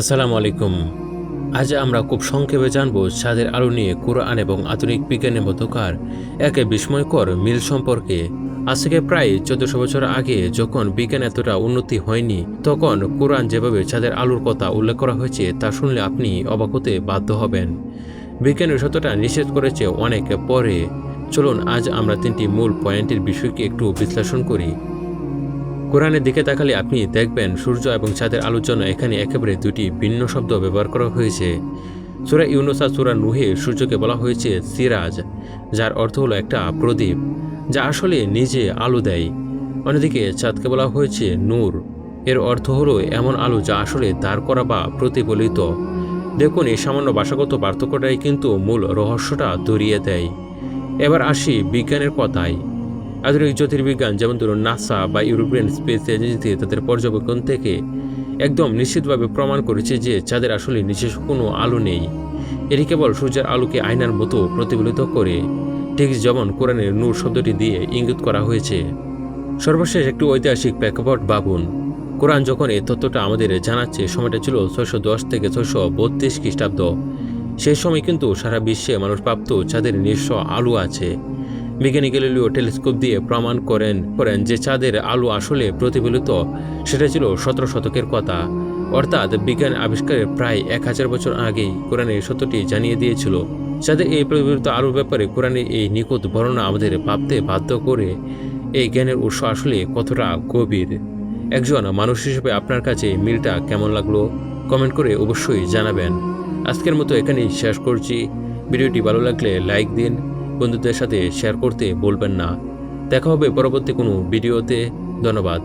আসসালামু আলাইকুম। আজ আমরা খুব সংক্ষেপে জানব চাঁদের আলো নিয়ে কোরআন এবং আধুনিক বিজ্ঞানের মধ্যকার এক বিস্ময়কর মিল সম্পর্কে। আজ থেকে প্রায় 1400 বছর আগে যখন বিজ্ঞান এতটা উন্নতি হয়নি, তখন কোরআন যেভাবে চাঁদের আলোর কথা উল্লেখ করা হয়েছে তা শুনলে আপনি অবাক হতে বাধ্য হবেন। বিজ্ঞানের সত্যটা নিষেধ করেছে অনেক পরে। চলুন আজ আমরা 3টি মূল পয়েন্টের বিষয়কে একটু বিশ্লেষণ করি। কোরআনের দিকে তাকালে আপনি দেখবেন সূর্য এবং চাঁদের আলোর জন্য এখানে একেবারে দুটি ভিন্ন শব্দ ব্যবহার করা হয়েছে। সূরা ইউনুস আর সূরা নূহে সূর্যকে বলা হয়েছে সিরাজ, যার অর্থ হলো একটা প্রদীপ, যা আসলে নিজে আলো দেয়। অন্যদিকে চাঁদকে বলা হয়েছে নূর, এর অর্থ হলো এমন আলো যা আসলে দাঁড় করা বা প্রতিফলিত। দেখুন, এই সামান্য ভাষাগত পার্থক্যটাই কিন্তু মূল রহস্যটা ধরিয়ে দেয়। এবার আসি বিজ্ঞানের কথায়। আধুনিক জ্যোতির্বিজ্ঞান, যেমন ধরুন নাসা বা ইউরোপিয়ান স্পেস এজেন্সি, তাদের পর্যবেক্ষণ থেকে একদম নিশ্চিতভাবে প্রমাণ করেছে যে চাঁদের আসলে নিজস্ব কোনো আলো নেই। এটি কেবল সূর্যের আলোকে আয়নার মতো প্রতিফলিত করে, ঠিক যেমন কোরআনের নূর শব্দটি দিয়ে ইঙ্গিত করা হয়েছে। সর্বশেষ একটি ঐতিহাসিক প্রেক্ষাপট ভাবুন। কোরআন যখন এই তথ্যটা আমাদের জানাচ্ছে, সময়টা ছিল 610 থেকে 632 খ্রিস্টাব্দ। সেই সময় কিন্তু সারা বিশ্বে মানুষ ভাবত চাঁদের নিজস্ব আলো আছে। বিজ্ঞানী গ্যালিলিও টেলিস্কোপ দিয়ে প্রমাণ করেন যে চাঁদের আলো আসলে প্রতিফলিত। সেটা ছিল 17 শতকের কথা, অর্থাৎ বিজ্ঞান আবিষ্কারের প্রায় 1000 বছর আগেই কোরআনের সত্যটি জানিয়ে দিয়েছিল। চাঁদের এই প্রতিফলিত আলোর ব্যাপারে কোরআনের এই নিখুঁত বর্ণনা আমাদের ভাবতে বাধ্য করে এই জ্ঞানের উৎস আসলে কতটা গভীর। একজন মানুষ হিসেবে আপনার কাছে মিলটা কেমন লাগলো কমেন্ট করে অবশ্যই জানাবেন। আজকের মতো এখানেই শেষ করছি। ভিডিওটি ভালো লাগলে লাইক দিন, বন্ধুদের সাথে শেয়ার করতে বলবেন না। দেখা হবে পরবর্তী কোনো ভিডিওতে। ধন্যবাদ।